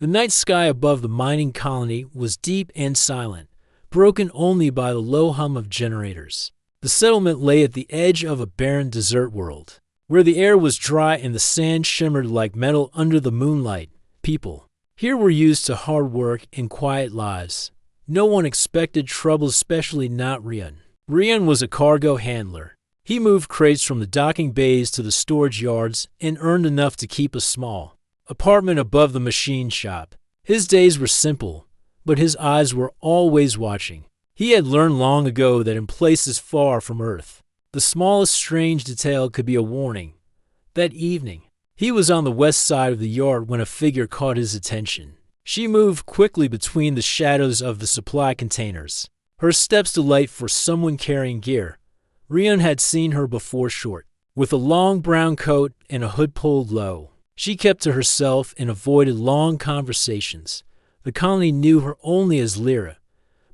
The night sky above the mining colony was deep and silent, broken only by the low hum of generators. The settlement lay at the edge of a barren desert world, where the air was dry and the sand shimmered like metal under the moonlight. People here were used to hard work and quiet lives. No one expected trouble, especially not Rian. Rian was a cargo handler. He moved crates from the docking bays to the storage yards and earned enough to keep a small apartment above the machine shop. His days were simple, but his eyes were always watching. He had learned long ago that in places far from Earth, the smallest strange detail could be a warning. That evening, he was on the west side of the yard when a figure caught his attention. She moved quickly between the shadows of the supply containers, her steps light for someone carrying gear. Rian had seen her before, short, with a long brown coat and a hood pulled low. She kept to herself and avoided long conversations. The colony knew her only as Lyra.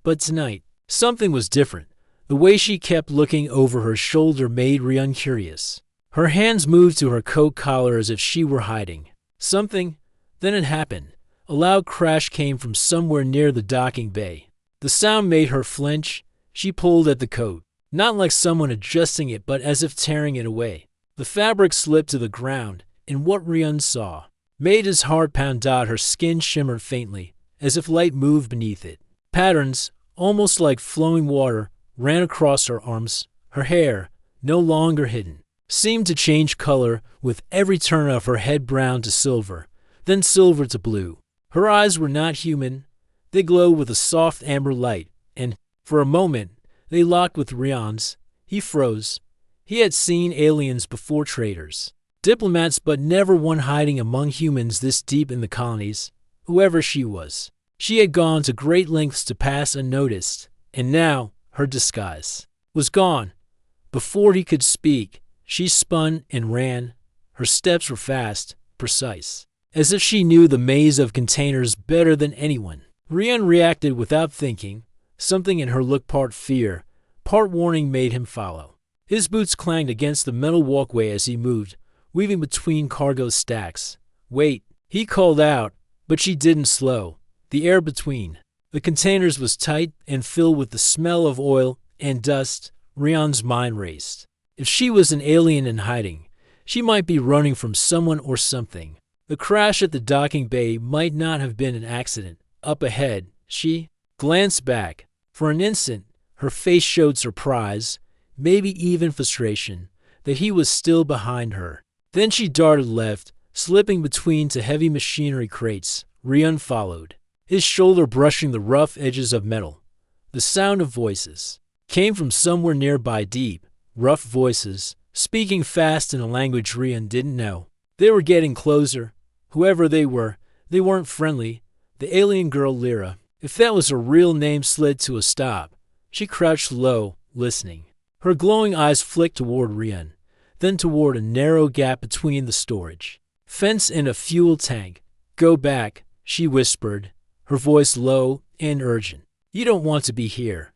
But tonight, something was different. The way she kept looking over her shoulder made Rian curious. Her hands moved to her coat collar as if she were hiding something. Then it happened. A loud crash came from somewhere near the docking bay. The sound made her flinch. She pulled at the coat, not like someone adjusting it, but as if tearing it away. The fabric slipped to the ground, and what Rian saw made his heart pound. Her skin shimmered faintly, as if light moved beneath it. Patterns, almost like flowing water, ran across her arms. Her hair, no longer hidden, seemed to change color with every turn of her head, brown to silver, then silver to blue. Her eyes were not human. They glowed with a soft amber light, and, for a moment, they locked with Rian's. He froze. He had seen aliens before, traders, diplomats, but never one hiding among humans this deep in the colonies. Whoever she was, she had gone to great lengths to pass unnoticed, and now her disguise was gone. Before he could speak, she spun and ran. Her steps were fast, precise, as if she knew the maze of containers better than anyone. Rian reacted without thinking. Something in her look, part fear, part warning, made him follow. His boots clanged against the metal walkway as he moved, weaving between cargo stacks. "Wait," he called out, but she didn't slow. The air between the containers was tight and filled with the smell of oil and dust. Rian's mind raced. If she was an alien in hiding, she might be running from someone or something. The crash at the docking bay might not have been an accident. Up ahead, she glanced back. For an instant, her face showed surprise, maybe even frustration, that he was still behind her. Then she darted left, slipping between two heavy machinery crates. Rian followed, his shoulder brushing the rough edges of metal. The sound of voices came from somewhere nearby, deep, rough voices, speaking fast in a language Rian didn't know. They were getting closer. Whoever they were, they weren't friendly. The alien girl Lyra, if that was her real name, slid to a stop. She crouched low, listening. Her glowing eyes flicked toward Rian, then toward a narrow gap between the storage fence and a fuel tank. "Go back," she whispered, her voice low and urgent. "You don't want to be here."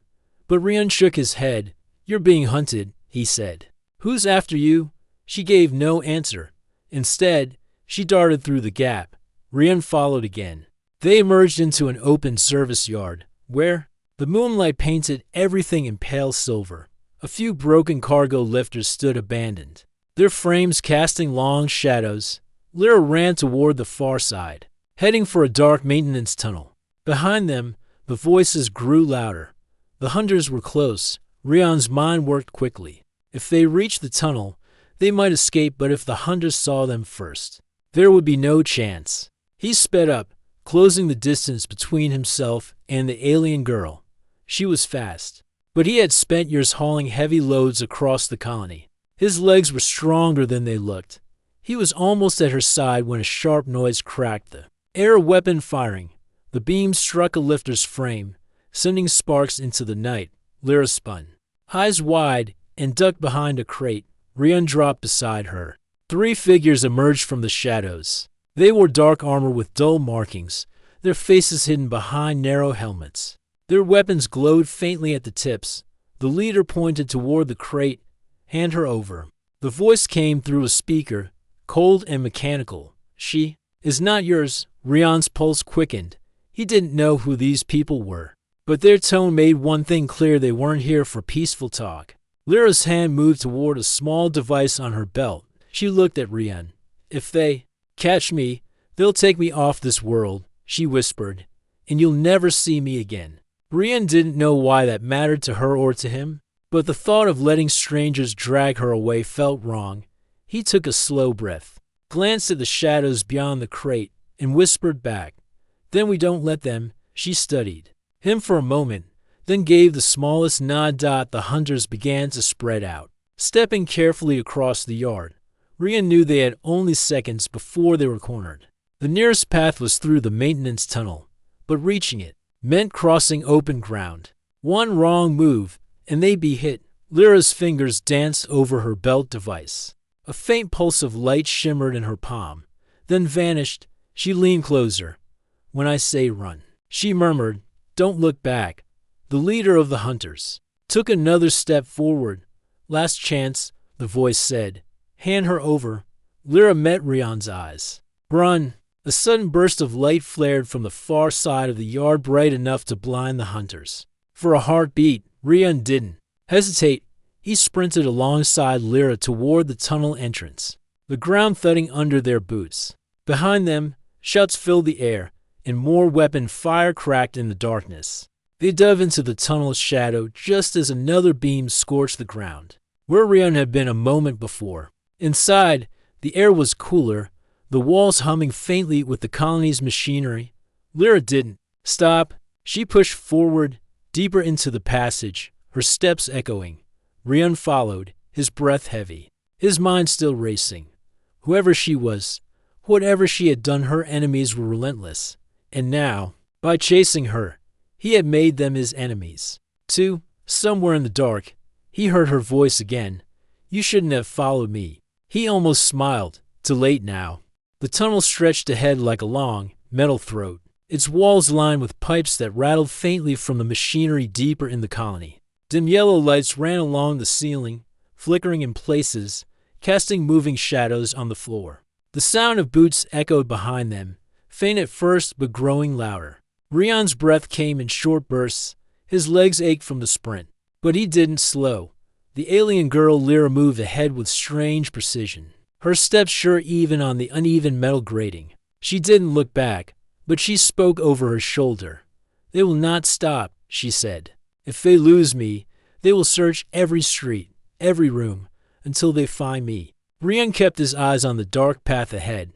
But Rian shook his head. "You're being hunted," he said. "Who's after you?" She gave no answer. Instead, she darted through the gap. Rian followed again. They emerged into an open service yard, where the moonlight painted everything in pale silver. A few broken cargo lifters stood abandoned, their frames casting long shadows. Lyra ran toward the far side, heading for a dark maintenance tunnel. Behind them, the voices grew louder. The hunters were close. Rian's mind worked quickly. If they reached the tunnel, they might escape, but if the hunters saw them first, there would be no chance. He sped up, closing the distance between himself and the alien girl. She was fast, but he had spent years hauling heavy loads across the colony. His legs were stronger than they looked. He was almost at her side when a sharp noise cracked the air. Weapon firing. The beam struck a lifter's frame, sending sparks into the night. Lyra spun, eyes wide, and ducked behind a crate. Rian dropped beside her. Three figures emerged from the shadows. They wore dark armor with dull markings, their faces hidden behind narrow helmets. Their weapons glowed faintly at the tips. The leader pointed toward the crate. "Hand her over." The voice came through a speaker, cold and mechanical. "She is not yours. Rion's pulse quickened. He didn't know who these people were, but their tone made one thing clear: they weren't here for peaceful talk. Lyra's hand moved toward a small device on her belt. She looked at Rion. "If they catch me, they'll take me off this world," she whispered, "and you'll never see me again." Rion didn't know why that mattered to her or to him, but the thought of letting strangers drag her away felt wrong. He took a slow breath, glanced at the shadows beyond the crate, and whispered back, "Then we don't let them." She studied him for a moment, then gave the smallest nod. The hunters began to spread out, stepping carefully across the yard. Rion knew they had only seconds before they were cornered. The nearest path was through the maintenance tunnel, but reaching it meant crossing open ground. One wrong move, and they'd be hit. Lyra's fingers danced over her belt device. A faint pulse of light shimmered in her palm, then vanished. She leaned closer. "When I say run," she murmured, "don't look back." The leader of the hunters took another step forward. "Last chance," the voice said. "Hand her over." Lyra met Rion's eyes. "Run." A sudden burst of light flared from the far side of the yard, bright enough to blind the hunters. For a heartbeat, Rion didn't hesitate. He sprinted alongside Lyra toward the tunnel entrance, the ground thudding under their boots. Behind them, shouts filled the air, and more weapon fire cracked in the darkness. They dove into the tunnel's shadow just as another beam scorched the ground, where Rion had been a moment before. Inside, the air was cooler, the walls humming faintly with the colony's machinery. Lyra didn't stop. She pushed forward, deeper into the passage, her steps echoing. Rion followed, his breath heavy, his mind still racing. Whoever she was, whatever she had done, her enemies were relentless. And now, by chasing her, he had made them his enemies. Too, somewhere in the dark, he heard her voice again. "You shouldn't have followed me." He almost smiled. Too late now. The tunnel stretched ahead like a long, metal throat, its walls lined with pipes that rattled faintly from the machinery deeper in the colony. Dim yellow lights ran along the ceiling, flickering in places, casting moving shadows on the floor. The sound of boots echoed behind them, faint at first but growing louder. Rion's breath came in short bursts. His legs ached from the sprint, but he didn't slow. The alien girl Lyra moved ahead with strange precision, her steps sure even on the uneven metal grating. She didn't look back, but she spoke over her shoulder. "They will not stop," she said. "If they lose me, they will search every street, every room, until they find me." Rion kept his eyes on the dark path ahead.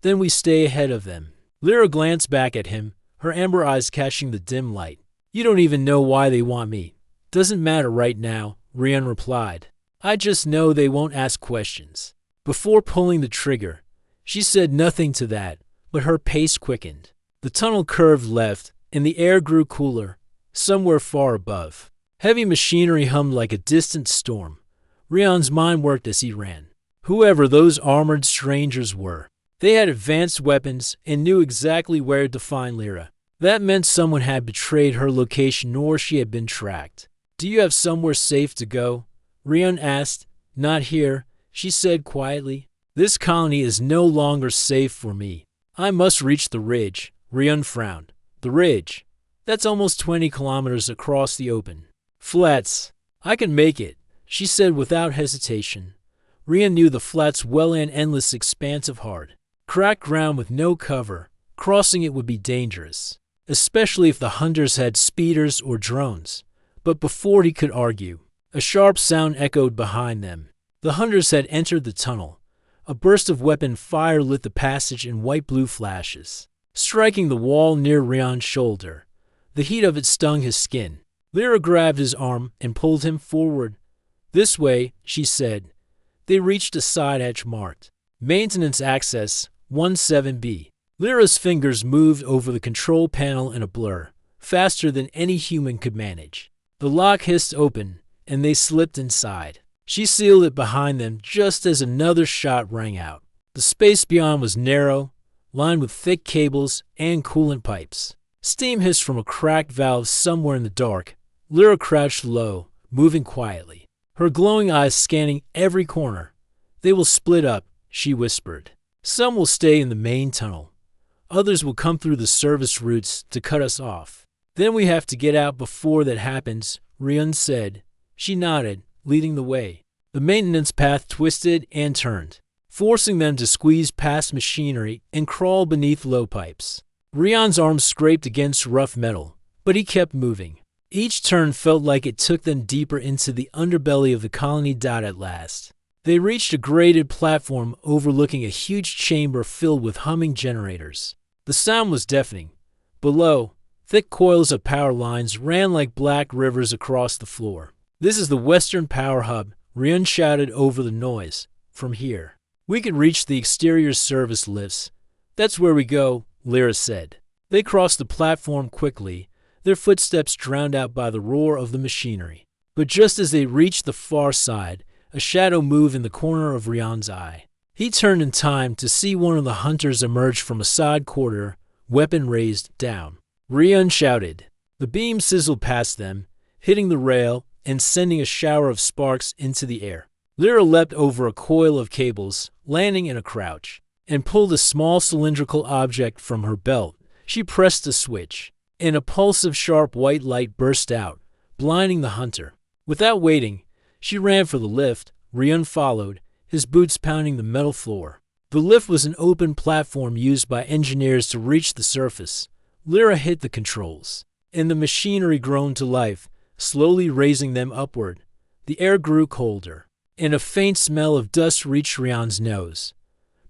"Then we stay ahead of them." Lyra glanced back at him, her amber eyes catching the dim light. "You don't even know why they want me." "Doesn't matter right now," Rion replied. "I just know they won't ask questions." Before pulling the trigger, she said nothing to that, but her pace quickened. The tunnel curved left, and the air grew cooler, somewhere far above. Heavy machinery hummed like a distant storm. Rion's mind worked as he ran. Whoever those armored strangers were, they had advanced weapons and knew exactly where to find Lyra. That meant someone had betrayed her location or she had been tracked. "Do you have somewhere safe to go?" Rion asked. "Not here," she said quietly. "This colony is no longer safe for me. I must reach the ridge." Rion frowned. "The ridge? That's almost 20 kilometers across the open flats." "I can make it," she said without hesitation. Rion knew the flats well, an endless expanse of hard, cracked ground with no cover. Crossing it would be dangerous, especially if the hunters had speeders or drones. But before he could argue, a sharp sound echoed behind them. The hunters had entered the tunnel. A burst of weapon fire lit the passage in white-blue flashes, striking the wall near Rion's shoulder. The heat of it stung his skin. Lyra grabbed his arm and pulled him forward. "This way," she said. They reached a side hatch marked Maintenance Access 17B. Lyra's fingers moved over the control panel in a blur, faster than any human could manage. The lock hissed open, and they slipped inside. She sealed it behind them just as another shot rang out. The space beyond was narrow, lined with thick cables and coolant pipes. Steam hissed from a cracked valve somewhere in the dark. Lyra crouched low, moving quietly, her glowing eyes scanning every corner. "They will split up," she whispered. "Some will stay in the main tunnel. Others will come through the service routes to cut us off. Then we have to get out before that happens, Ryun said. She nodded, leading the way. The maintenance path twisted and turned, forcing them to squeeze past machinery and crawl beneath low pipes. Ryun's arms scraped against rough metal, but he kept moving. Each turn felt like it took them deeper into the underbelly of the colony. At last, they reached a graded platform overlooking a huge chamber filled with humming generators. The sound was deafening. Below, thick coils of power lines ran like black rivers across the floor. "This is the Western Power Hub," Ryun shouted over the noise. "From here, we could reach the exterior service lifts." "That's where we go," Lyra said. They crossed the platform quickly, their footsteps drowned out by the roar of the machinery. But just as they reached the far side, a shadow moved in the corner of Ryun's eye. He turned in time to see one of the hunters emerge from a side corridor, weapon raised down. Ryun shouted. The beam sizzled past them, hitting the rail and sending a shower of sparks into the air. Lyra leapt over a coil of cables, landing in a crouch, and pulled a small cylindrical object from her belt. She pressed a switch, and a pulse of sharp white light burst out, blinding the hunter. Without waiting, she ran for the lift. Ryun followed, his boots pounding the metal floor. The lift was an open platform used by engineers to reach the surface. Lyra hit the controls, and the machinery groaned to life, slowly raising them upward. The air grew colder, and a faint smell of dust reached Ryun's nose.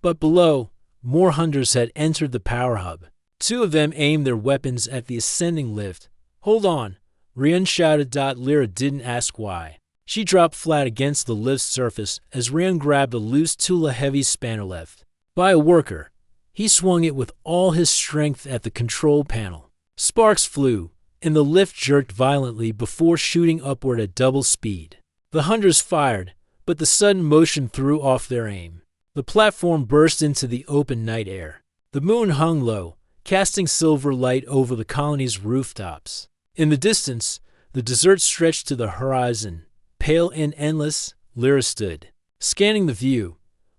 But below, more hunters had entered the power hub. Two of them aimed their weapons at the ascending lift. "Hold on," Ryun shouted. Lyra didn't ask why. She dropped flat against the lift's surface as Ryun grabbed a loose Tula-heavy spanner left by a worker. He swung it with all his strength at the control panel. Sparks flew, and the lift jerked violently before shooting upward at double speed. The hunters fired, but the sudden motion threw off their aim. The platform burst into the open night air. The moon hung low, casting silver light over the colony's rooftops. In the distance, the desert stretched to the horizon. Pale and endless, Lyra stood, scanning the view.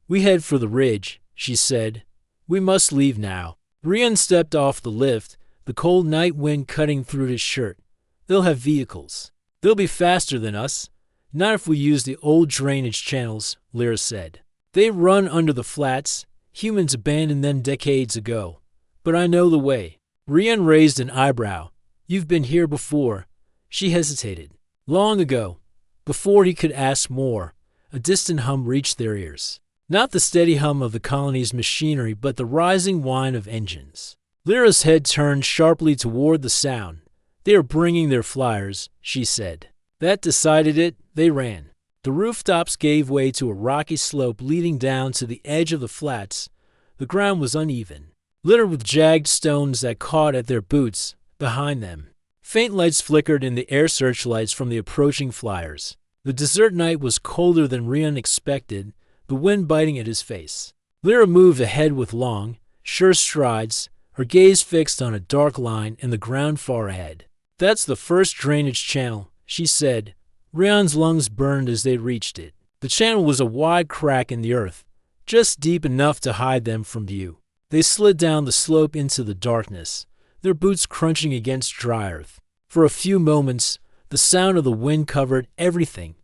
"We head for the ridge," she said. "We must leave now." Ryun stepped off the lift, the cold night wind cutting through his shirt. "They'll have vehicles. They'll be faster than us. Not if we use the old drainage channels," Lyra said. "They run under the flats. Humans abandoned them decades ago. But I know the way." Ryun raised an eyebrow. "You've been here before." She hesitated. "Long ago." Before he could ask more, a distant hum reached their ears. Not the steady hum of the colony's machinery, but the rising whine of engines. Lyra's head turned sharply toward the sound. "They are bringing their flyers," she said. That decided it. They ran. The rooftops gave way to a rocky slope leading down to the edge of the flats. The ground was uneven, littered with jagged stones that caught at their boots. Behind them, faint lights flickered in the air searchlights from the approaching flyers. The desert night was colder than Ryun expected, the wind biting at his face. Lyra moved ahead with long, sure strides, her gaze fixed on a dark line in the ground far ahead. "That's the first drainage channel," she said. Ryun's lungs burned as they reached it. The channel was a wide crack in the earth, just deep enough to hide them from view. They slid down the slope into the darkness, their boots crunching against dry earth. For a few moments, the sound of the wind covered everything.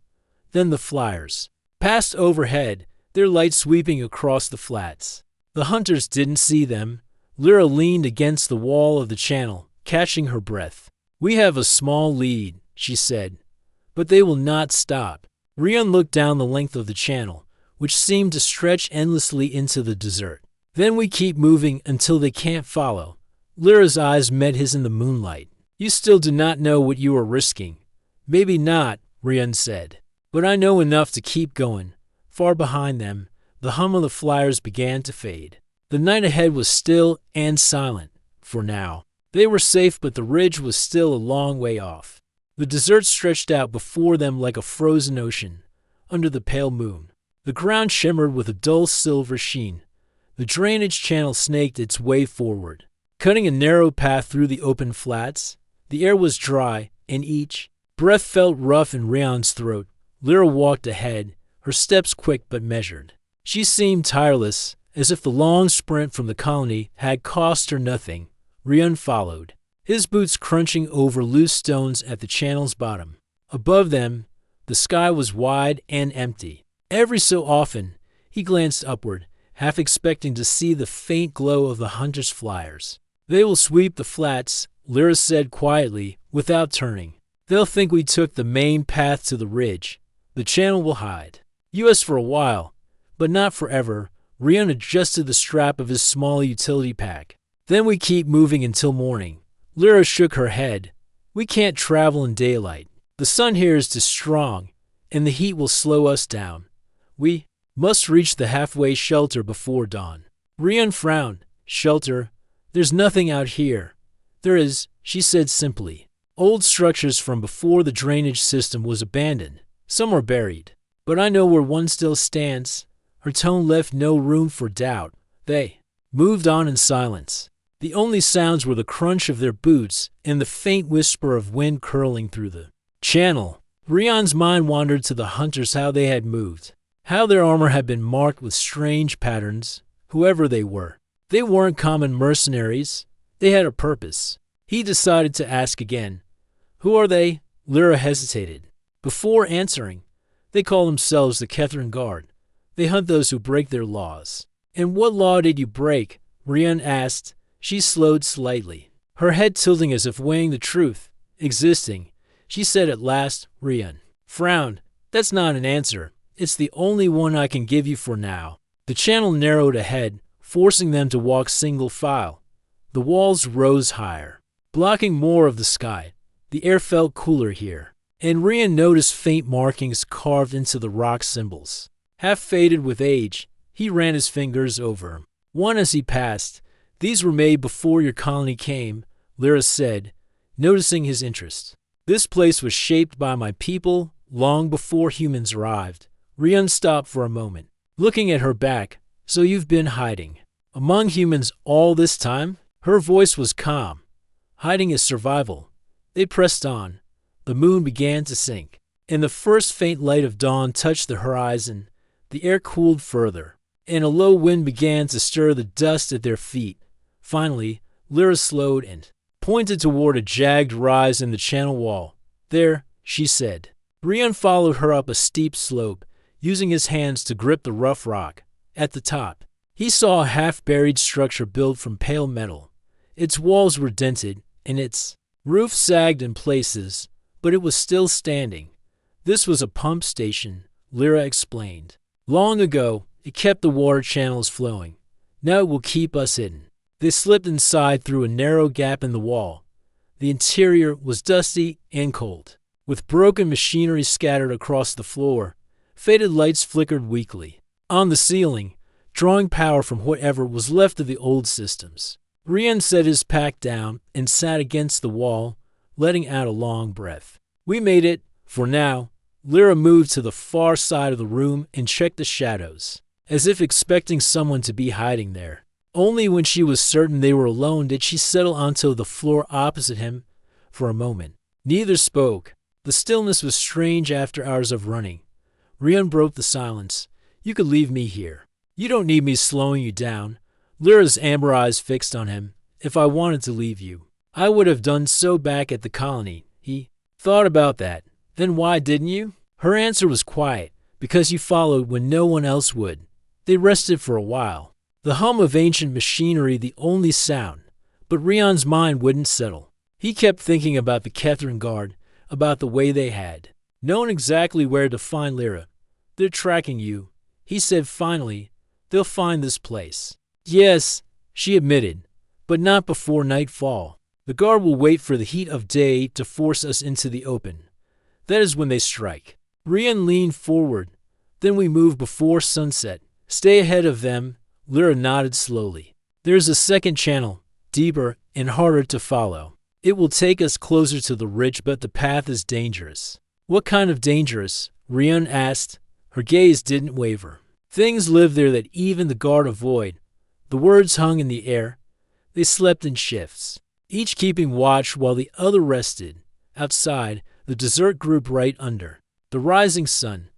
Then the flyers passed overhead, their light sweeping across the flats. The hunters didn't see them. Lyra leaned against the wall of the channel, catching her breath. "We have a small lead," she said, "but they will not stop." Ryun looked down the length of the channel, which seemed to stretch endlessly into the desert. "Then we keep moving until they can't follow." Lyra's eyes met his in the moonlight. "You still do not know what you are risking." "Maybe not," Ryun said, "but I know enough to keep going." Far behind them, the hum of the flyers began to fade. The night ahead was still and silent, for now. They were safe, but the ridge was still a long way off. The desert stretched out before them like a frozen ocean, under the pale moon. The ground shimmered with a dull silver sheen. The drainage channel snaked its way forward, cutting a narrow path through the open flats. The air was dry, and each breath felt rough in Ryun's throat. Lyra walked ahead, her steps quick but measured. She seemed tireless, As if the long sprint from the colony had cost her nothing, Rian followed, his boots crunching over loose stones at the channel's bottom. Above them, the sky was wide and empty. Every so often, he glanced upward, half expecting to see the faint glow of the hunter's flyers. "They will sweep the flats," Lyra said quietly, without turning. "They'll think we took the main path to the ridge. The channel will hide us for a while, but not forever." Rian adjusted the strap of his small utility pack. "Then we keep moving until morning." Lyra shook her head. "We can't travel in daylight. The sun here is too strong, and the heat will slow us down. We must reach the halfway shelter before dawn." Rian frowned. "Shelter? There's nothing out here." "There is," she said simply. "Old structures from before the drainage system was abandoned. Some are buried. But I know where one still stands." Her tone left no room for doubt. They moved on in silence. The only sounds were the crunch of their boots and the faint whisper of wind curling through the channel. Rian's mind wandered to the hunters, how they had moved, how their armor had been marked with strange patterns. Whoever they were, they weren't common mercenaries. They had a purpose. He decided to ask again. "Who are they?" Lyra hesitated before answering. "They call themselves the Kethran Guard. They hunt those who break their laws." "And what law did you break?" Rian asked. She slowed slightly, her head tilting as if weighing the truth. "Existing," she said at last. Rian frowned. "That's not an answer. It's the only one I can give you for now." The channel narrowed ahead, forcing them to walk single file. The walls rose higher, blocking more of the sky. The air felt cooler here, and Rian noticed faint markings carved into the rock symbols. Half faded with age, he ran his fingers over one as he passed. "These were made before your colony came," Lyra said, noticing his interest. "This place was shaped by my people long before humans arrived." Rian stopped for a moment, looking at her back. "So you've been hiding among humans all this time?" Her voice was calm. "Hiding is survival." They pressed on. The moon began to sink, and the first faint light of dawn touched the horizon. The air cooled further, and a low wind began to stir the dust at their feet. Finally, Lyra slowed and pointed toward a jagged rise in the channel wall. "There," she said. Rian followed her up a steep slope, using his hands to grip the rough rock. At the top, he saw a half-buried structure built from pale metal. Its walls were dented, and its roof sagged in places, but it was still standing. "This was a pump station," Lyra explained. "Long ago, it kept the water channels flowing. Now it will keep us hidden." They slipped inside through a narrow gap in the wall. The interior was dusty and cold, with broken machinery scattered across the floor. Faded lights flickered weakly on the ceiling, drawing power from whatever was left of the old systems. Rian set his pack down and sat against the wall, letting out a long breath. "We made it, for now." Lyra moved to the far side of the room and checked the shadows, as if expecting someone to be hiding there. Only when she was certain they were alone did she settle onto the floor opposite him. For a moment, neither spoke. The stillness was strange after hours of running. Rian broke the silence. "You could leave me here. You don't need me slowing you down." Lyra's amber eyes fixed on him. "If I wanted to leave you, I would have done so back at the colony." He thought about that. "Then why didn't you?" Her answer was quiet. "Because you followed when no one else would." They rested for a while, the hum of ancient machinery the only sound. But Rian's mind wouldn't settle. He kept thinking about the Kethran Guard, about the way they had known exactly where to find Lyra. "They're tracking you," he said finally. "They'll find this place." "Yes," she admitted, "but not before nightfall. The guard will wait for the heat of day to force us into the open. That is when they strike." Rian leaned forward. "Then we move before sunset. Stay ahead of them." Lyra nodded slowly. "There's a second channel, deeper and harder to follow. It will take us closer to the ridge, but the path is dangerous." "What kind of dangerous?" Rian asked. Her gaze didn't waver. "Things live there that even the guard avoid." The words hung in the air. They slept in shifts, each keeping watch while the other rested. Outside, the desert grew bright under the rising sun.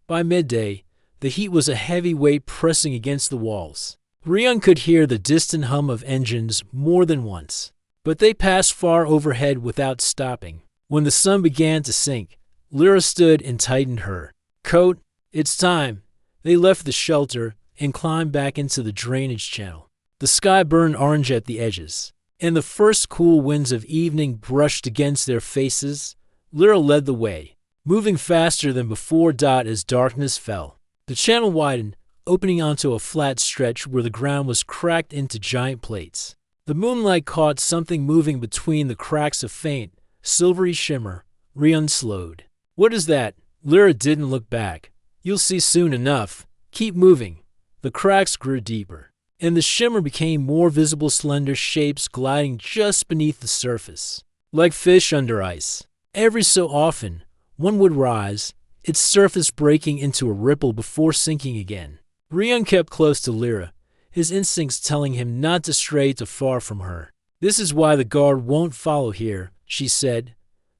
By midday, the heat was a heavy weight pressing against the walls. Rion could hear the distant hum of engines more than once, but they passed far overhead without stopping. When the sun began to sink, Lyra stood and tightened her coat. It's time. They left the shelter and climbed back into the drainage channel. The sky burned orange at the edges, and the first cool winds of evening brushed against their faces. Lyra led the way, moving faster than before. As darkness fell, the channel widened, opening onto a flat stretch where the ground was cracked into giant plates. The moonlight caught something moving between the cracks, a faint, silvery shimmer. Rion slowed. What is that? Lyra didn't look back. You'll see soon enough. Keep moving. The cracks grew deeper, and the shimmer became more visible, slender shapes gliding just beneath the surface, like fish under ice. Every so often, one would rise, its surface breaking into a ripple before sinking again. Rion kept close to Lyra, his instincts telling him not to stray too far from her. This is why the guard won't follow here, she said.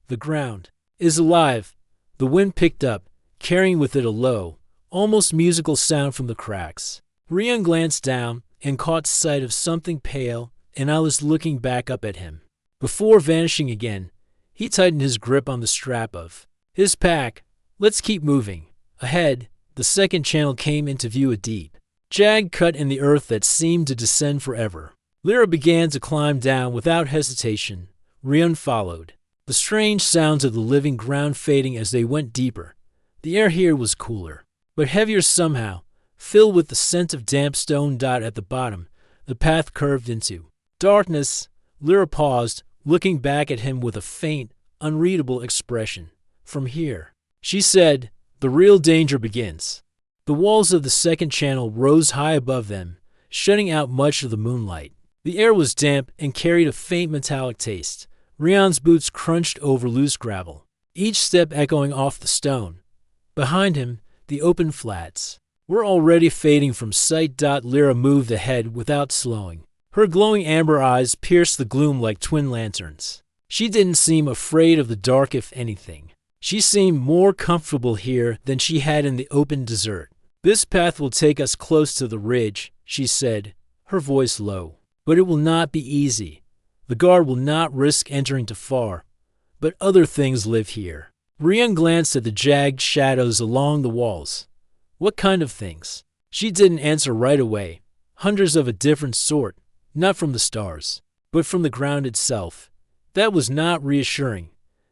The ground is alive. The wind picked up, carrying with it a low, almost musical sound from the cracks. Rion glanced down and caught sight of something pale, and I was looking back up at him. Before vanishing again, he tightened his grip on the strap of his pack. Let's keep moving. Ahead, the second channel came into view, a deep, jagged cut in the earth that seemed to descend forever. Lyra began to climb down without hesitation. Rion followed, the strange sounds of the living ground fading as they went deeper. The air here was cooler, but heavier somehow, filled with the scent of damp stone. At the bottom, the path curved into darkness. Lyra paused, looking back at him with a faint, unreadable expression. From here, she said, the real danger begins. The walls of the second channel rose high above them, shutting out much of the moonlight. The air was damp and carried a faint metallic taste. Rion's boots crunched over loose gravel, each step echoing off the stone. Behind him, the open flats were already fading from sight. Lyra moved ahead without slowing. Her glowing amber eyes pierced the gloom like twin lanterns. She didn't seem afraid of the dark. If anything, she seemed more comfortable here than she had in the open desert. This path will take us close to the ridge, she said, her voice low. But it will not be easy. The guard will not risk entering too far. But other things live here. Rion glanced at the jagged shadows along the walls. What kind of things? She didn't answer right away. Hundreds of a different sort, not from the stars, but from the ground itself. That was not reassuring.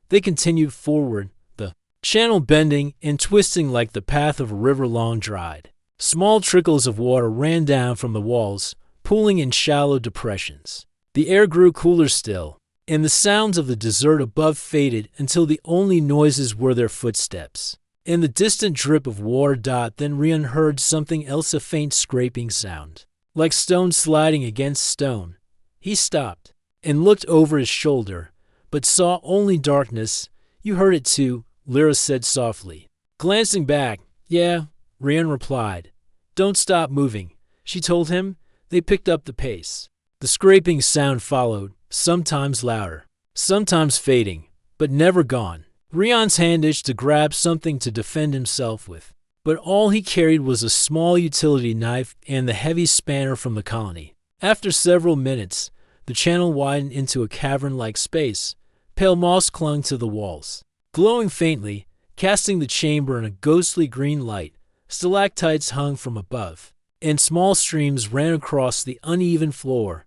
They continued forward, the channel bending and twisting like the path of a river long dried. Small trickles of water ran down from the walls, pooling in shallow depressions. The air grew cooler still, and the sounds of the desert above faded until the only noises were their footsteps and the distant drip of water. Then Rion heard something else, a faint scraping sound, like stone sliding against stone. He stopped and looked over his shoulder, but saw only darkness. You heard it too, Lyra said softly. Glancing back, yeah, Rion replied. Don't stop moving, she told him. They picked up the pace. The scraping sound followed, sometimes louder, sometimes fading, but never gone. Rion's hand itched to grab something to defend himself with, but all he carried was a small utility knife and the heavy spanner from the colony. After several minutes, the channel widened into a cavern-like space. Pale moss clung to the walls, glowing faintly, casting the chamber in a ghostly green light. Stalactites hung from above, and small streams ran across the uneven floor.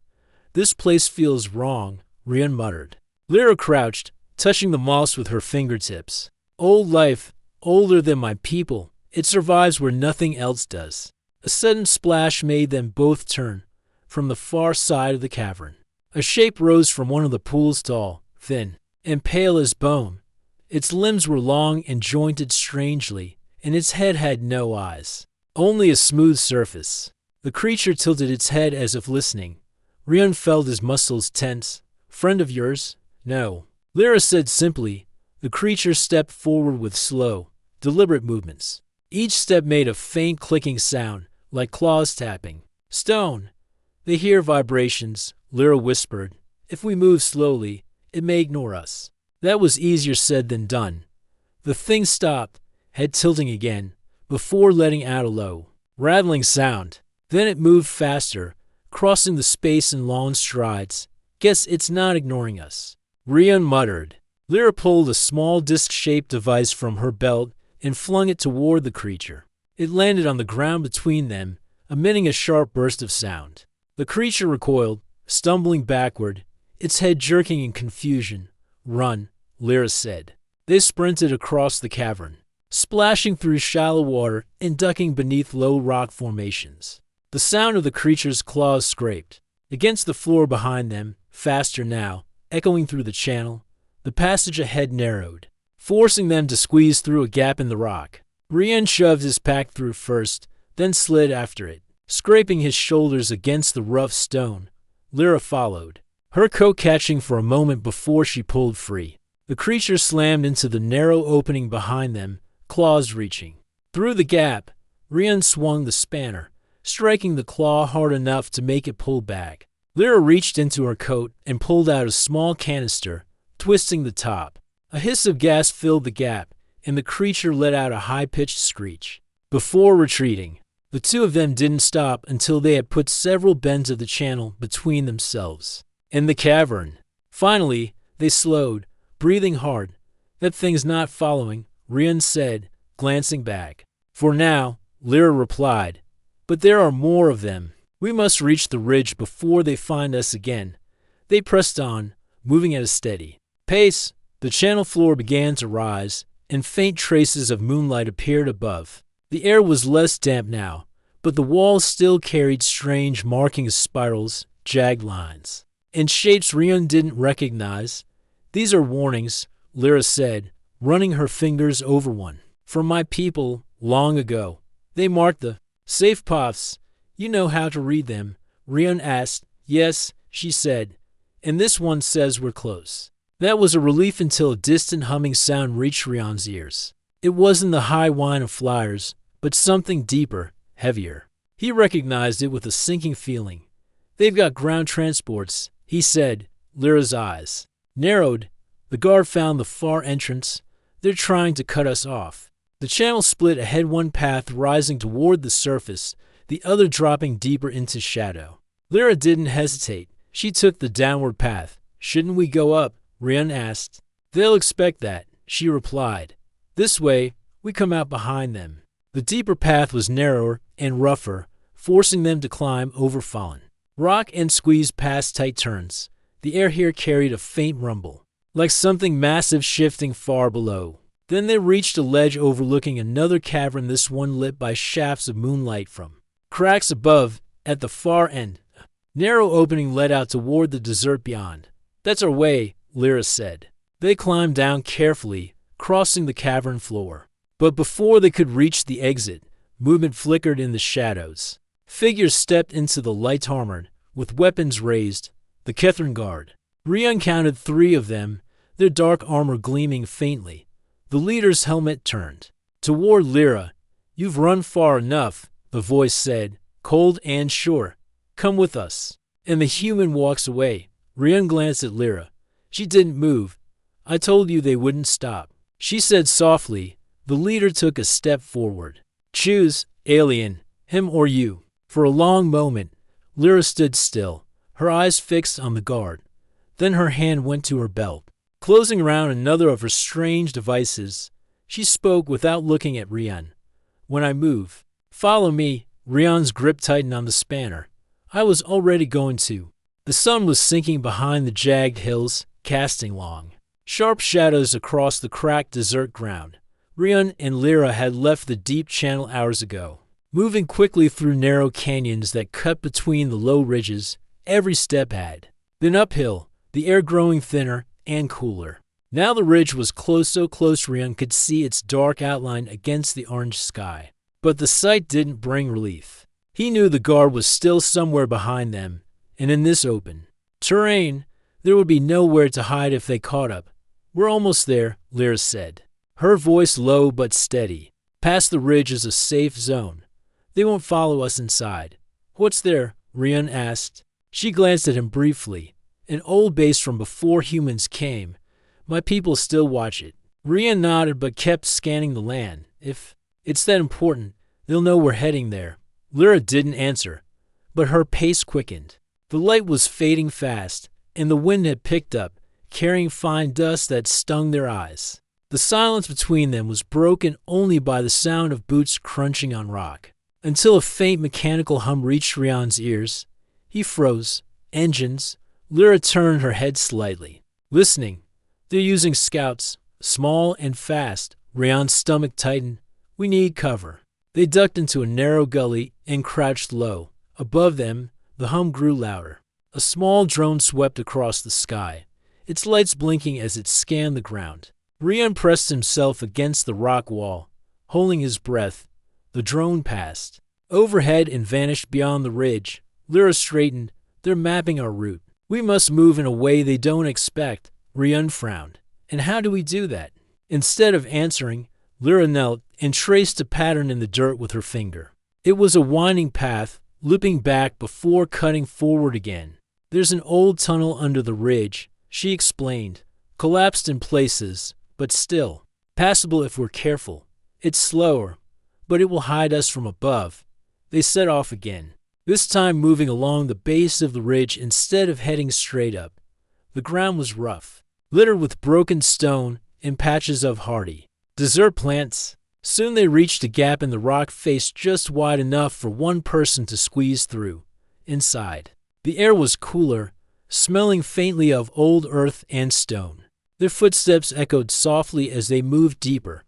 This place feels wrong, Rion muttered. Lyra crouched, touching the moss with her fingertips. Old life, older than my people. It survives where nothing else does. A sudden splash made them both turn. From the far side of the cavern, a shape rose from one of the pools, tall, thin, and pale as bone. Its limbs were long and jointed strangely, and its head had no eyes, only a smooth surface. The creature tilted its head as if listening. Rion felt his muscles tense. Friend of yours? No, Lyra said simply. The creature stepped forward with slow, deliberate movements. Each step made a faint clicking sound, like claws tapping stone. They hear vibrations, Lyra whispered. If we move slowly, it may ignore us. That was easier said than done. The thing stopped, head tilting again, before letting out a low, rattling sound. Then it moved faster, crossing the space in long strides. Guess it's not ignoring us, Rian muttered. Lyra pulled a small disc-shaped device from her belt and flung it toward the creature. It landed on the ground between them, emitting a sharp burst of sound. The creature recoiled, stumbling backward, its head jerking in confusion. "Run," Lyra said. They sprinted across the cavern, splashing through shallow water and ducking beneath low rock formations. The sound of the creature's claws scraped against the floor behind them, faster now, echoing through the channel. The passage ahead narrowed, forcing them to squeeze through a gap in the rock. Rian shoved his pack through first, then slid after it, scraping his shoulders against the rough stone. Lyra followed, her coat catching for a moment before she pulled free. The creature slammed into the narrow opening behind them, claws reaching. Through the gap, Rian swung the spanner, striking the claw hard enough to make it pull back. Lyra reached into her coat and pulled out a small canister, twisting the top. A hiss of gas filled the gap, and the creature let out a high-pitched screech. Before retreating, the two of them didn't stop until they had put several bends of the channel between themselves and the cavern. Finally, they slowed, breathing hard. "That thing's not following," Rian said, glancing back. "For now," Lyra replied, "but there are more of them. We must reach the ridge before they find us again." They pressed on, moving at a steady pace. The channel floor began to rise, and faint traces of moonlight appeared above. The air was less damp now, but the walls still carried strange markings, spirals, jagged lines, and shapes Rian didn't recognize. "These are warnings," Lyra said, running her fingers over one. "From my people, long ago. They marked the safe paths. You know how to read them?" Rian asked. "Yes," she said, "and this one says we're close." That was a relief until a distant humming sound reached Rian's ears. It wasn't the high whine of flyers, but something deeper, heavier. He recognized it with a sinking feeling. "They've got ground transports," he said. Lyra's eyes narrowed. "The guard found the far entrance. They're trying to cut us off." The channel split ahead, one path rising toward the surface, the other dropping deeper into shadow. Lyra didn't hesitate. She took the downward path. "Shouldn't we go up?" Rian asked. "They'll expect that," she replied. "This way, we come out behind them." The deeper path was narrower and rougher, forcing them to climb over fallen rock and squeeze past tight turns. The air here carried a faint rumble, like something massive shifting far below. Then they reached a ledge overlooking another cavern, this one lit by shafts of moonlight from cracks above. At the far end, a narrow opening led out toward the desert beyond. "That's our way," Lyra said. They climbed down carefully, crossing the cavern floor. But before they could reach the exit, movement flickered in the shadows. Figures stepped into the light, armored, with weapons raised. The Kethran guard. Rian counted 3 of them, their dark armor gleaming faintly. The leader's helmet turned toward Lyra. "You've run far enough," the voice said, cold and sure. "Come with us." And the human walks away. Rian glanced at Lyra. She didn't move. "I told you they wouldn't stop," she said softly. The leader took a step forward. "Choose, alien, him or you." For a long moment, Lyra stood still, her eyes fixed on the guard. Then her hand went to her belt, closing around another of her strange devices. She spoke without looking at Rian. "When I move, follow me." Rian's grip tightened on the spanner. "I was already going to." The sun was sinking behind the jagged hills, casting long, sharp shadows across the cracked desert ground. Rian and Lyra had left the deep channel hours ago, moving quickly through narrow canyons that cut between the low ridges. Every step had been uphill, the air growing thinner and cooler. Now the ridge was close, so close Rian could see its dark outline against the orange sky. But the sight didn't bring relief. He knew the guard was still somewhere behind them, and in this open terrain, there would be nowhere to hide if they caught up. "We're almost there," Lyra said, her voice low but steady. "Past the ridge is a safe zone. They won't follow us inside." "What's there?" Rian asked. She glanced at him briefly. "An old base from before humans came. My people still watch it." Rian nodded but kept scanning the land. "If it's that important, they'll know we're heading there." Lyra didn't answer, but her pace quickened. The light was fading fast, and the wind had picked up, carrying fine dust that stung their eyes. The silence between them was broken only by the sound of boots crunching on rock, until a faint mechanical hum reached Rion's ears. He froze. Engines. Lyra turned her head slightly. Listening. They're using scouts. Small and fast. Rion's stomach tightened. We need cover. They ducked into a narrow gully and crouched low. Above them, the hum grew louder. A small drone swept across the sky, its lights blinking as it scanned the ground. Rion pressed himself against the rock wall, holding his breath. The drone passed. Overhead and vanished beyond the ridge. Lyra straightened. They're mapping our route. We must move in a way they don't expect. Rion frowned. And how do we do that? Instead of answering, Lyra knelt and traced a pattern in the dirt with her finger. It was a winding path, looping back before cutting forward again. There's an old tunnel under the ridge, she explained. Collapsed in places, but still passable if we're careful. It's slower, but it will hide us from above. They set off again, this time moving along the base of the ridge instead of heading straight up. The ground was rough, littered with broken stone and patches of hardy desert plants. Soon they reached a gap in the rock face just wide enough for one person to squeeze through. Inside, the air was cooler, smelling faintly of old earth and stone. Their footsteps echoed softly as they moved deeper.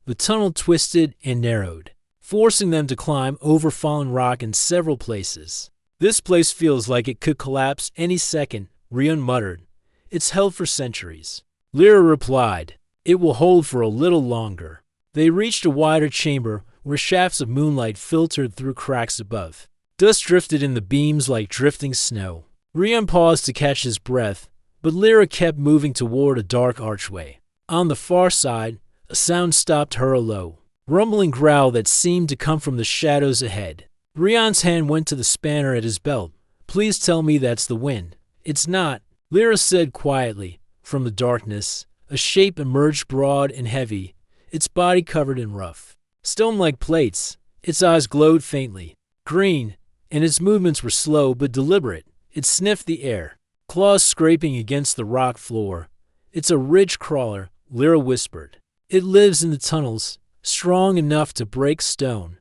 The tunnel twisted and narrowed, forcing them to climb over fallen rock in several places. This place feels like it could collapse any second, Rion muttered. It's held for centuries. Lyra replied, it will hold for a little longer. They reached a wider chamber where shafts of moonlight filtered through cracks above. Dust drifted in the beams like drifting snow. Rion paused to catch his breath, but Lyra kept moving toward a dark archway. On the far side, a sound stopped her a low, rumbling growl that seemed to come from the shadows ahead. Rion's hand went to the spanner at his belt. Please tell me that's the wind. It's not, Lyra said quietly. From the darkness, a shape emerged broad and heavy, its body covered in rough, stone-like plates. Its eyes glowed faintly, green, and its movements were slow but deliberate. It sniffed the air, claws scraping against the rock floor. It's a ridge crawler, Lyra whispered. It lives in the tunnels, strong enough to break stone.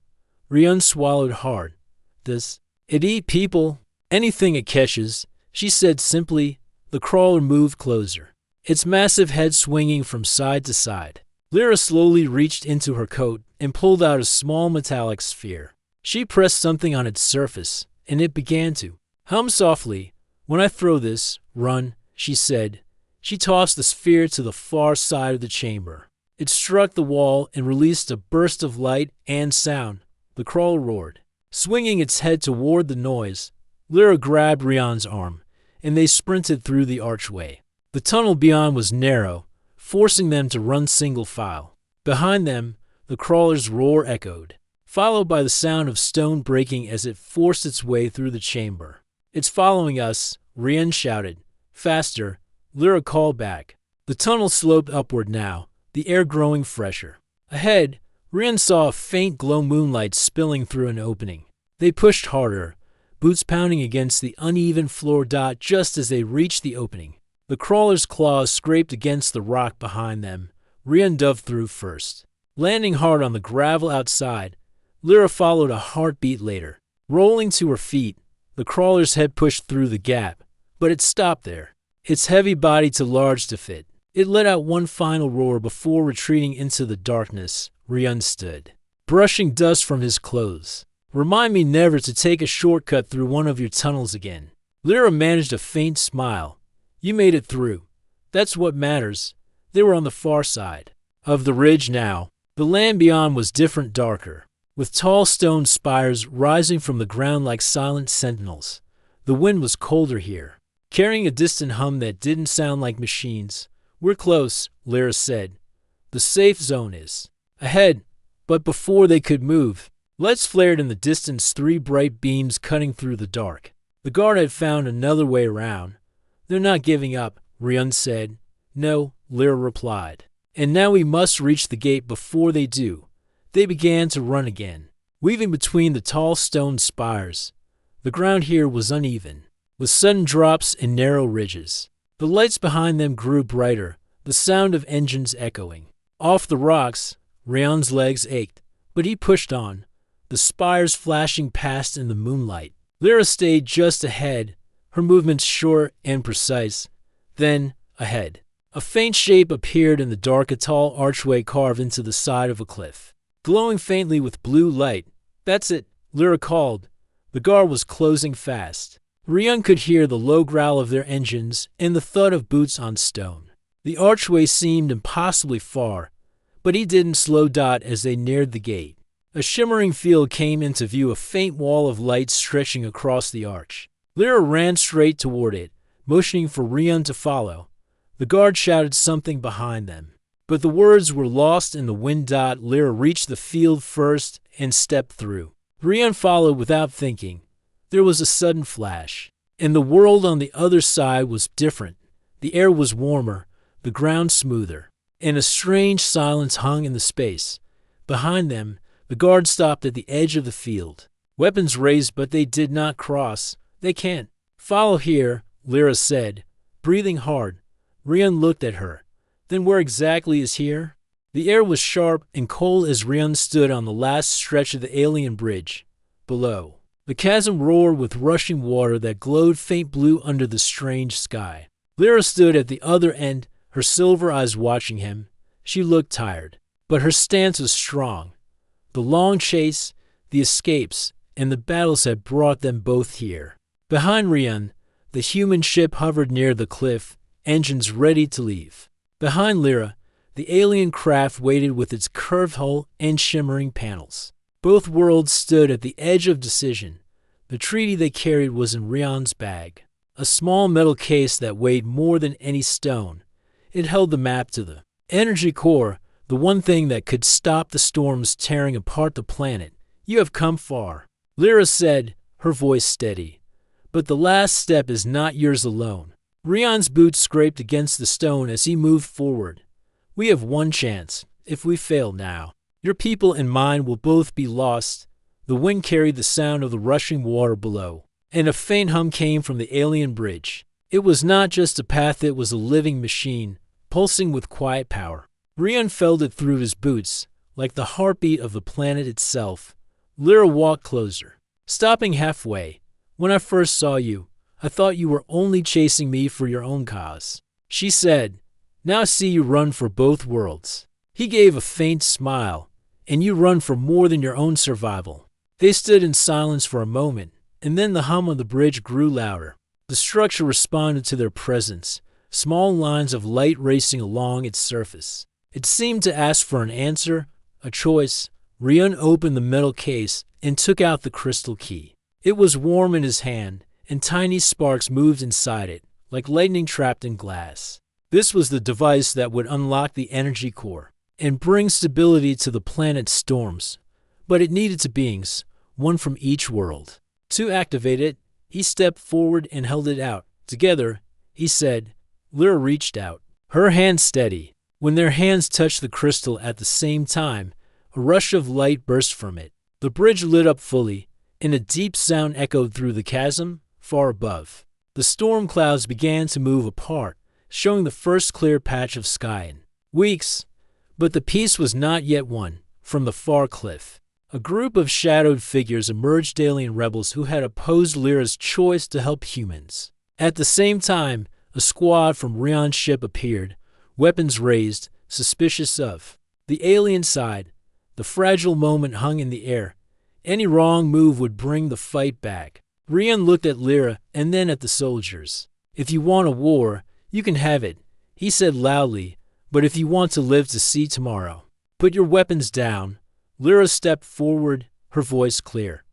Rion swallowed hard. Does it eat people? Anything it catches, she said simply. The crawler moved closer, its massive head swinging from side to side. Lyra slowly reached into her coat and pulled out a small metallic sphere. She pressed something on its surface, and it began to hum softly. When I throw this, run, she said. She tossed the sphere to the far side of the chamber. It struck the wall and released a burst of light and sound. The crawler roared, swinging its head toward the noise. Lyra grabbed Rion's arm, and they sprinted through the archway. The tunnel beyond was narrow, forcing them to run single file. Behind them, the crawler's roar echoed, followed by the sound of stone breaking as it forced its way through the chamber. It's following us, Rion shouted. Faster, Lyra called back. The tunnel sloped upward now, the air growing fresher. Ahead, Rion saw a faint glow moonlight spilling through an opening. They pushed harder, boots pounding against the uneven floor just as they reached the opening. The crawler's claws scraped against the rock behind them. Rion dove through first, landing hard on the gravel outside. Lyra followed a heartbeat later. Rolling to her feet, the crawler's head pushed through the gap, but it stopped there, its heavy body too large to fit. It let out one final roar before retreating into the darkness. Rion stood, brushing dust from his clothes. Remind me never to take a shortcut through one of your tunnels again. Lyra managed a faint smile. You made it through. That's what matters. They were on the far side of the ridge now. The land beyond was different, darker, with tall stone spires rising from the ground like silent sentinels. The wind was colder here, carrying a distant hum that didn't sound like machines. We're close, Lyra said. The safe zone is ahead, but before they could move, lights flared in the distance, three bright beams cutting through the dark. The guard had found another way around. They're not giving up, Rion said. No, Lyra replied. And now we must reach the gate before they do. They began to run again, weaving between the tall stone spires. The ground here was uneven, with sudden drops and narrow ridges. The lights behind them grew brighter, the sound of engines echoing. Off the rocks, Rion's legs ached, but he pushed on, the spires flashing past in the moonlight. Lyra stayed just ahead, her movements short and precise. Then, ahead, a faint shape appeared in the dark, a tall archway carved into the side of a cliff, glowing faintly with blue light. "That's it," Lyra called. The guard was closing fast. Rion could hear the low growl of their engines and the thud of boots on stone. The archway seemed impossibly far, but he didn't slow down as they neared the gate. A shimmering field came into view, a faint wall of light stretching across the arch. Lyra ran straight toward it, motioning for Rion to follow. The guard shouted something behind them, but the words were lost in the wind. Lyra reached the field first and stepped through. Rion followed without thinking. There was a sudden flash, and the world on the other side was different. The air was warmer, the ground smoother, and a strange silence hung in the space. Behind them, the guard stopped at the edge of the field. Weapons raised, but they did not cross. "They can't." "Follow here," Lyra said, breathing hard. Rion looked at her. "Then where exactly is here?" The air was sharp and cold as Rion stood on the last stretch of the alien bridge. Below, the chasm roared with rushing water that glowed faint blue under the strange sky. Lyra stood at the other end, her silver eyes watching him. She looked tired, but her stance was strong. The long chase, the escapes, and the battles had brought them both here. Behind Rion, the human ship hovered near the cliff, engines ready to leave. Behind Lyra, the alien craft waited with its curved hull and shimmering panels. Both worlds stood at the edge of decision. The treaty they carried was in Rion's bag, a small metal case that weighed more than any stone. It held the map to the energy core, the one thing that could stop the storms tearing apart the planet. "You have come far," Lyra said, her voice steady. "But the last step is not yours alone." Rion's boots scraped against the stone as he moved forward. "We have one chance. If we fail now, your people and mine will both be lost." The wind carried the sound of the rushing water below, and a faint hum came from the alien bridge. It was not just a path, it was a living machine, pulsing with quiet power. Rion felt it through his boots, like the heartbeat of the planet itself. Lyra walked closer, stopping halfway. "When I first saw you, I thought you were only chasing me for your own cause," she said. "Now I see you run for both worlds." He gave a faint smile. "And you run for more than your own survival." They stood in silence for a moment, and then the hum of the bridge grew louder. The structure responded to their presence, small lines of light racing along its surface. It seemed to ask for an answer, a choice. Rion opened the metal case and took out the crystal key. It was warm in his hand, and tiny sparks moved inside it, like lightning trapped in glass. This was the device that would unlock the energy core and bring stability to the planet's storms. But it needed two beings, one from each world. To activate it, he stepped forward and held it out. "Together," he said. Lyra reached out, her hand steady. When their hands touched the crystal at the same time, a rush of light burst from it. The bridge lit up fully, and a deep sound echoed through the chasm far above. The storm clouds began to move apart, showing the first clear patch of sky in weeks. But the peace was not yet won. From the far cliff, a group of shadowed figures emerged, alien rebels who had opposed Lyra's choice to help humans. At the same time, a squad from Rion's ship appeared, weapons raised, suspicious of the alien side. The fragile moment hung in the air. Any wrong move would bring the fight back. Rion looked at Lyra and then at the soldiers. "If you want a war, you can have it," he said loudly, "but if you want to live to see tomorrow, put your weapons down." Lyra stepped forward, her voice clear.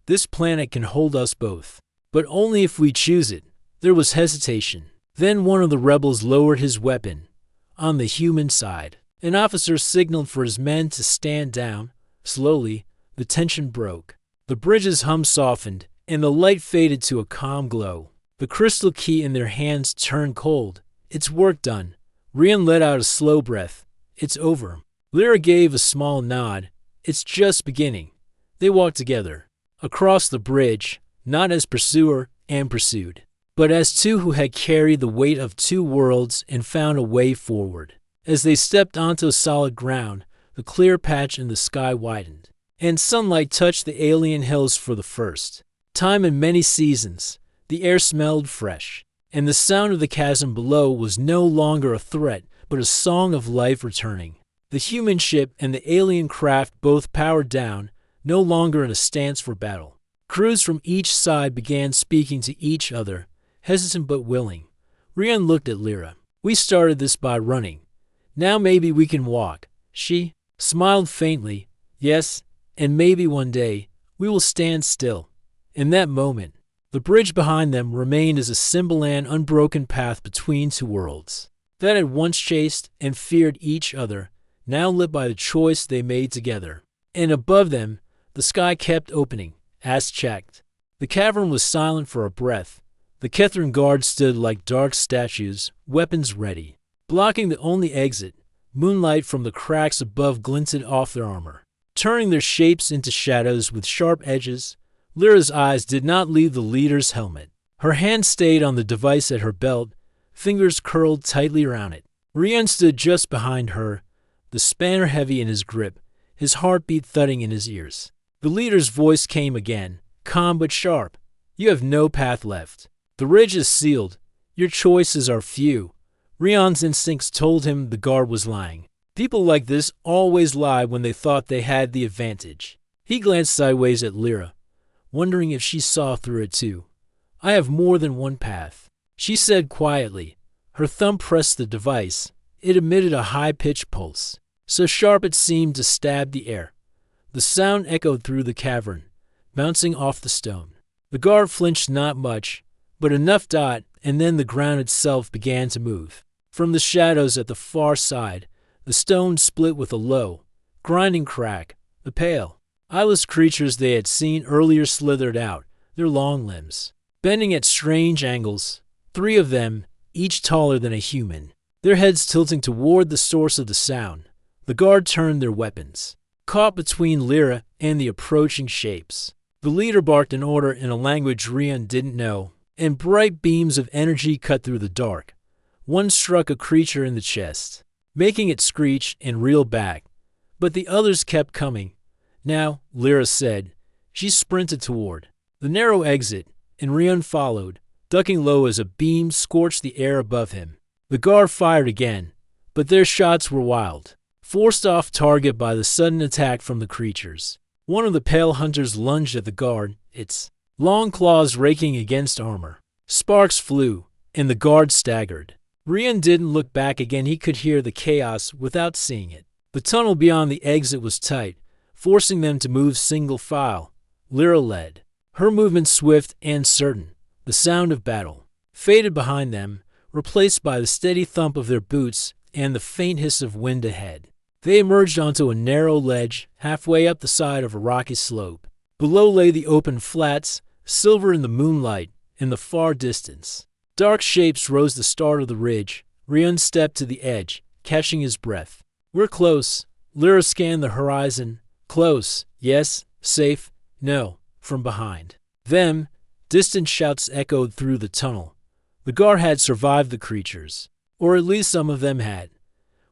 "This planet can hold us both, but only if we choose it." There was hesitation. Then one of the rebels lowered his weapon. On the human side, an officer signaled for his men to stand down. Slowly, the tension broke. The bridge's hum softened, and the light faded to a calm glow. The crystal key in their hands turned cold. "It's work done." Rion let out a slow breath. "It's over." Lyra gave a small nod. "It's just beginning." They walked together, across the bridge, not as pursuer and pursued, but as two who had carried the weight of two worlds and found a way forward. As they stepped onto solid ground, the clear patch in the sky widened, and sunlight touched the alien hills for the first time in many seasons. The air smelled fresh, and the sound of the chasm below was no longer a threat, but a song of life returning. The human ship and the alien craft both powered down, no longer in a stance for battle. Crews from each side began speaking to each other, hesitant but willing. Rian looked at Lyra. "We started this by running. Now maybe we can walk." She smiled faintly. "Yes, and maybe one day we will stand still." In that moment, the bridge behind them remained as a symbol and unbroken path between two worlds that had once chased and feared each other, now lit by the choice they made together. And above them, the sky kept opening, as checked. The cavern was silent for a breath. The Kethran guards stood like dark statues, weapons ready. Blocking the only exit, moonlight from the cracks above glinted off their armor, turning their shapes into shadows with sharp edges. Lyra's eyes did not leave the leader's helmet. Her hand stayed on the device at her belt, fingers curled tightly around it. Rian stood just behind her, the spanner heavy in his grip, his heartbeat thudding in his ears. The leader's voice came again, calm but sharp. "You have no path left. The ridge is sealed. Your choices are few." Rian's instincts told him the guard was lying. People like this always lied when they thought they had the advantage. He glanced sideways at Lyra, wondering if she saw through it too. "I have more than one path," she said quietly. Her thumb pressed the device. It emitted a high-pitched pulse, so sharp it seemed to stab the air. The sound echoed through the cavern, bouncing off the stone. The guard flinched not much, but enough dot, and then the ground itself began to move. From the shadows at the far side, the stone split with a low, grinding crack. The pale, eyeless creatures they had seen earlier slithered out, their long limbs bending at strange angles. 3 of them, each taller than a human, their heads tilting toward the source of the sound. The guard turned their weapons, caught between Lyra and the approaching shapes. The leader barked an order in a language Rian didn't know, and bright beams of energy cut through the dark. One struck a creature in the chest, making it screech and reel back, but the others kept coming. "Now," Lyra said. She sprinted toward the narrow exit, and Rian followed, ducking low as a beam scorched the air above him. The guard fired again, but their shots were wild, forced off target by the sudden attack from the creatures. One of the pale hunters lunged at the guard, its long claws raking against armor. Sparks flew, and the guard staggered. Rian didn't look back again. He could hear the chaos without seeing it. The tunnel beyond the exit was tight, forcing them to move single file. Lyra led, her movement swift and certain. The sound of battle faded behind them, replaced by the steady thump of their boots and the faint hiss of wind ahead. They emerged onto a narrow ledge halfway up the side of a rocky slope. Below lay the open flats, silver in the moonlight in the far distance. Dark shapes rose the start of the ridge. Rian stepped to the edge, catching his breath. "We're close." Lyra scanned the horizon. "Close, yes. Safe, no." From behind them, distant shouts echoed through the tunnel. The guard had survived the creatures, or at least some of them had.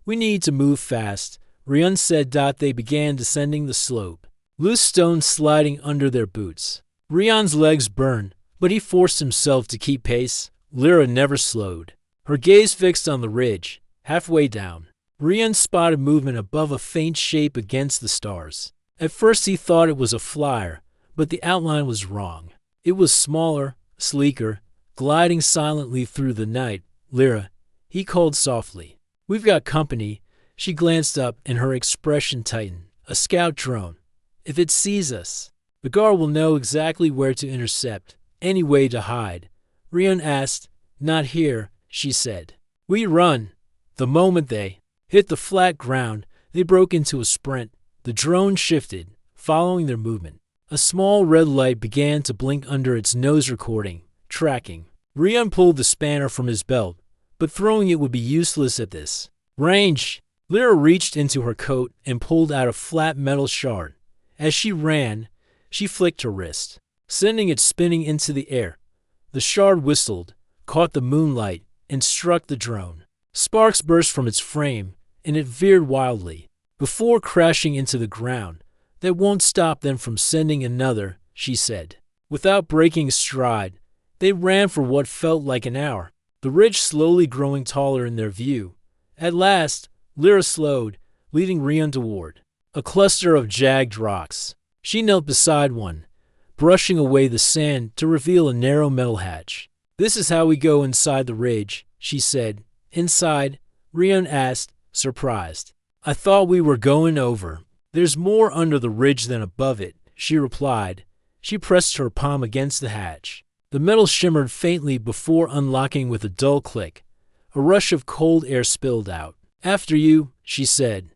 "We need to move fast," Rian said. They began descending the slope, loose stones sliding under their boots. Rian's legs burned, but he forced himself to keep pace. Lyra never slowed, her gaze fixed on the ridge. Halfway down, Rian spotted movement above a faint shape against the stars. At first he thought it was a flyer, but the outline was wrong. It was smaller, sleeker, gliding silently through the night. "Lyra," he called softly. "We've got company." She glanced up and her expression tightened. "A scout drone. If it sees us, the guard will know exactly where to intercept, any way to hide." Rian asked. "Not here," she said. "We run." The moment they hit the flat ground, they broke into a sprint. The drone shifted, following their movement. A small red light began to blink under its nose, recording, tracking. Rian pulled the spanner from his belt, but throwing it would be useless at this range. Lyra reached into her coat and pulled out a flat metal shard. As she ran, She flicked her wrist, sending it spinning into the air. The shard whistled, caught the moonlight, and struck the drone. Sparks burst from its frame, and it veered wildly, before crashing into the ground. "That won't stop them from sending another," she said. Without breaking stride, they ran for what felt like an hour, the ridge slowly growing taller in their view. At last, Lyra slowed, leading Rion toward a cluster of jagged rocks. She knelt beside one, brushing away the sand to reveal a narrow metal hatch. "This is how we go inside the ridge," she said. "Inside?" Rion asked, surprised. "I thought we were going over." "There's more under the ridge than above it," she replied. She pressed her palm against the hatch. The metal shimmered faintly before unlocking with a dull click. A rush of cold air spilled out. "After you," she said.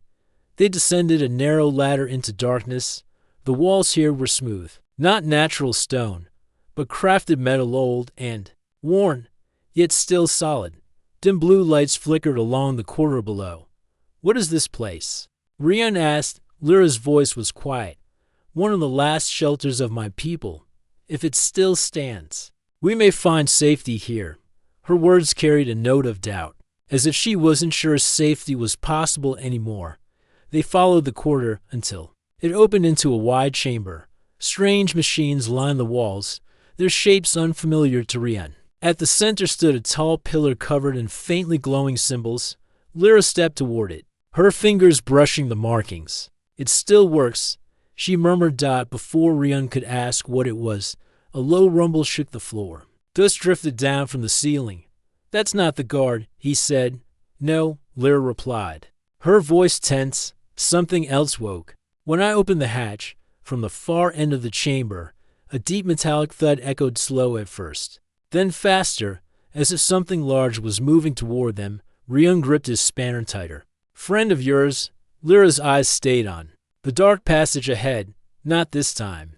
They descended a narrow ladder into darkness. The walls here were smooth, not natural stone, but crafted metal, old and worn, yet still solid. Dim blue lights flickered along the corridor below. "What is this place?" Rion asked. Lyra's voice was quiet. "One of the last shelters of my people, if it still stands. We may find safety here." Her words carried a note of doubt, as if she wasn't sure safety was possible anymore. They followed the corridor until it opened into a wide chamber. Strange machines lined the walls, their shapes unfamiliar to Rion. At the center stood a tall pillar covered in faintly glowing symbols. Lyra stepped toward it, her fingers brushing the markings. "It still works," she murmured before Rion could ask what it was. A low rumble shook the floor. Dust drifted down from the ceiling. "That's not the guard," he said. "No," Lyra replied, her voice tense. Something else woke. When I opened the hatch, from the far end of the chamber, a deep metallic thud echoed, slow at first, then faster, as if something large was moving toward them. Rion gripped his spanner tighter. "Friend of yours?" Lyra's eyes stayed on the dark passage ahead. "Not this time."